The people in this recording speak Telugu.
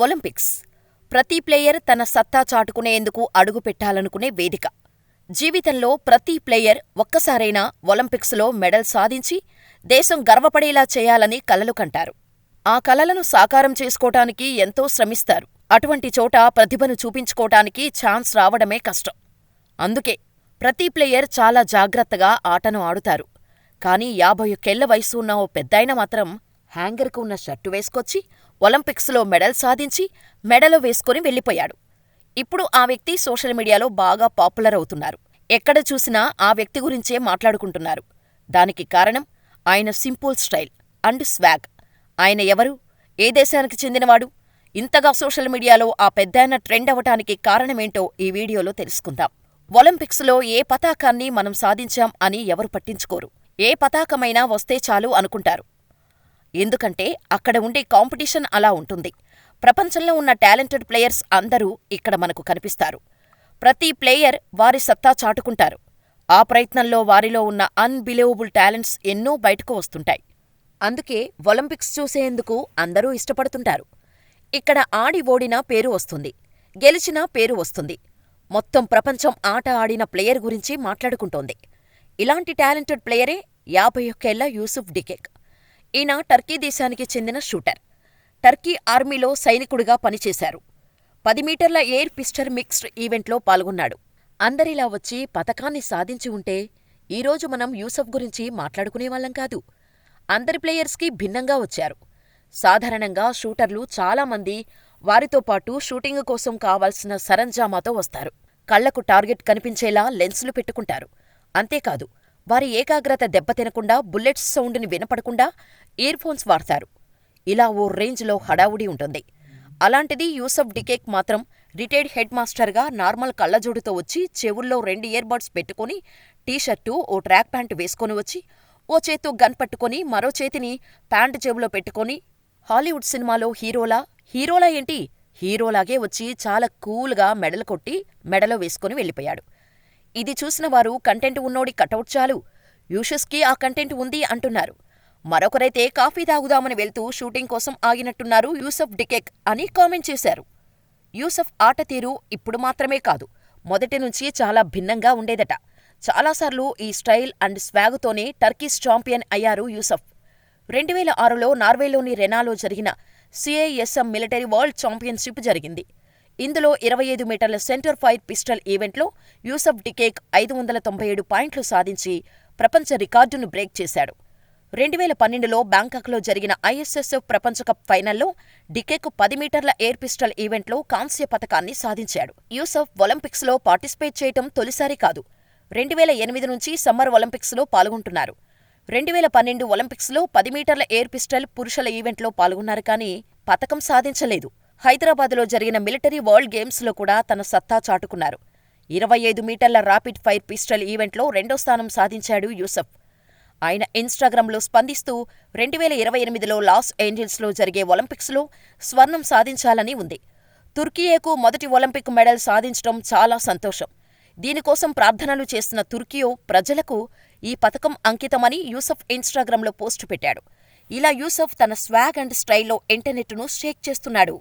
ఒలింపిక్స్ ప్రతి ప్లేయర్ తన సత్తా చాటుకునేందుకు అడుగుపెట్టాలనుకునే వేదిక. జీవితంలో ప్రతి ప్లేయర్ ఒక్కసారైనా ఒలింపిక్స్లో మెడల్ సాధించి దేశం గర్వపడేలా చేయాలని కలలు కంటారు. ఆ కలలను సాకారం చేసుకోటానికి ఎంతో శ్రమిస్తారు. అటువంటి చోట ప్రతిభను చూపించుకోటానికి ఛాన్స్ రావడమే కష్టం. అందుకే ప్రతి ప్లేయర్ చాలా జాగ్రత్తగా ఆటను ఆడుతారు. కానీ 51 ఏళ్ల వయసు ఉన్న ఓ పెద్దాయన మాత్రం హ్యాంగర్కు ఉన్న షర్టు వేసుకొచ్చి ఒలింపిక్స్లో మెడల్ సాధించి మెడలో వేసుకుని వెళ్ళిపోయాడు. ఇప్పుడు ఆ వ్యక్తి సోషల్ మీడియాలో బాగా పాపులర్ అవుతున్నారు. ఎక్కడ చూసినా ఆ వ్యక్తి గురించే మాట్లాడుకుంటున్నారు. దానికి కారణం ఆయన సింపుల్ స్టైల్ అండ్ స్వాగ్. ఆయన ఎవరు? ఏ దేశానికి చెందినవాడు? ఇంతగా సోషల్ మీడియాలో ఆ పెద్దాయన ట్రెండ్ అవటానికి కారణమేంటో ఈ వీడియోలో తెలుసుకుందాం. ఒలింపిక్స్లో ఏ పతాకాన్ని మనం సాధించాం అని ఎవరు పట్టించుకోరు. ఏ పతాకమైనా వస్తే చాలు అనుకుంటారు. ఎందుకంటే అక్కడ ఉండే కాంపిటీషన్ అలా ఉంటుంది. ప్రపంచంలో ఉన్న టాలెంటెడ్ ప్లేయర్స్ అందరూ ఇక్కడ మనకు కనిపిస్తారు. ప్రతి ప్లేయర్ వారి సత్తా చాటుకుంటారు. ఆ ప్రయత్నంలో వారిలో ఉన్న అన్బిలీవబుల్ టాలెంట్స్ ఎన్నో బయటకు వస్తుంటాయి. అందుకే ఒలింపిక్స్ చూసేందుకు అందరూ ఇష్టపడుతుంటారు. ఇక్కడ ఆడి ఓడినా పేరు వస్తుంది, గెలిచినా పేరు వస్తుంది. మొత్తం ప్రపంచం ఆట ఆడిన ప్లేయర్ గురించి మాట్లాడుకుంటోంది. ఇలాంటి టాలెంటెడ్ ప్లేయరే 51 ఏళ్ల యూసుఫ్ డికేక్. ఈయన టర్కీ దేశానికి చెందిన షూటర్. టర్కీ ఆర్మీలో సైనికుడిగా పనిచేశారు. 10 మీటర్ల ఎయిర్ పిస్టల్ మిక్స్డ్ ఈవెంట్లో పాల్గొన్నాడు. అందరిలా వచ్చి పతకాన్ని సాధించి ఉంటే ఈరోజు మనం యూసఫ్ గురించి మాట్లాడుకునేవాళ్ళం కాదు. అందరి ప్లేయర్స్కి భిన్నంగా వచ్చారు. సాధారణంగా షూటర్లు చాలామంది వారితో పాటు షూటింగ్ కోసం కావాల్సిన సరంజామాతో వస్తారు. కళ్లకు టార్గెట్ కనిపించేలా లెన్సులు పెట్టుకుంటారు. అంతేకాదు, వారి ఏకాగ్రత దెబ్బతినకుండా బుల్లెట్స్ సౌండ్ని వినపడకుండా ఇయర్ ఫోన్స్ వాడతారు. ఇలా ఓ రేంజ్లో హడావుడి ఉంటుంది. అలాంటిది యూసఫ్ డికేక్ మాత్రం రిటైర్డ్ హెడ్ మాస్టర్గా నార్మల్ కళ్లజోడుతో వచ్చి చెవుల్లో 2 ఇయర్ బడ్స్ పెట్టుకుని టీషర్టు, ఓ ట్రాక్ ప్యాంటు వేసుకొని వచ్చి ఓ చేత్తో గన్ పట్టుకొని మరో చేతిని ప్యాంటు జేబులో పెట్టుకొని హాలీవుడ్ సినిమాలో హీరోలా ఏంటి, హీరోలాగే వచ్చి చాలా కూల్గా మెడలు కొట్టి మెడలో వేసుకుని వెళ్ళిపోయాడు. ఇది చూసిన వారు కంటెంట్ ఉన్నోడి కటౌట్ చాలు, యూషస్కి ఆ కంటెంట్ ఉంది అంటున్నారు. మరొకరైతే కాఫీ తాగుదామని వెళ్తూ షూటింగ్ కోసం ఆగినట్టున్నారు యూసఫ్ డికేక్ అని కామెంట్ చేశారు. యూసఫ్ ఆట తీరు ఇప్పుడు మాత్రమే కాదు, మొదటి నుంచి చాలా భిన్నంగా ఉండేదట. చాలాసార్లు ఈ స్టైల్ అండ్ స్వాగుతోనే టర్కీస్ ఛాంపియన్ అయ్యారు యూసఫ్. 2006లో నార్వేలోని రెనాలో జరిగిన CISM మిలిటరీ వరల్డ్ ఛాంపియన్షిప్ జరిగింది. ఇందులో 25 మీటర్ల సెంటర్ ఫైర్ పిస్టల్ ఈవెంట్లో యూసఫ్ డికేక్ 597 పాయింట్లు సాధించి ప్రపంచ రికార్డును బ్రేక్ చేశాడు. 2012లో బ్యాంకాక్లో జరిగిన ISSF ప్రపంచకప్ ఫైనల్లో డికేక్ 10 మీటర్ల ఎయిర్ పిస్టల్ ఈవెంట్లో కాంస్య పతకాన్ని సాధించాడు. యూసఫ్ ఒలింపిక్స్లో పార్టిసిపేట్ చేయటం తొలిసారి కాదు. 2008 నుంచి సమ్మర్ ఒలింపిక్స్లో పాల్గొంటున్నారు. 2012 ఒలింపిక్స్లో 10 మీటర్ల ఎయిర్ పిస్టల్ పురుషుల ఈవెంట్లో పాల్గొన్నారు కానీ పతకం సాధించలేదు. హైదరాబాదులో జరిగిన మిలిటరీ వరల్డ్ గేమ్స్లో కూడా తన సత్తా చాటుకున్నారు. 25 మీటర్ల రాపిడ్ ఫైర్ పిస్టల్ ఈవెంట్లో 2వ స్థానం సాధించాడు యూసఫ్. ఆయన ఇన్స్టాగ్రామ్లో స్పందిస్తూ 2028లో లాస్ ఏంజల్స్లో జరిగే ఒలింపిక్స్లో స్వర్ణం సాధించాలని ఉంది. తుర్కియేకు మొదటి ఒలింపిక్ మెడల్ సాధించడం చాలా సంతోషం. దీనికోసం ప్రార్థనలు చేస్తున్న తుర్కియో ప్రజలకు ఈ పతకం అంకితమని యూసఫ్ ఇన్స్టాగ్రామ్లో పోస్టు పెట్టాడు. ఇలా యూసఫ్ తన స్వాగ్ అండ్ స్టైల్లో ఇంటర్నెట్ను షేక్ చేస్తున్నాడు.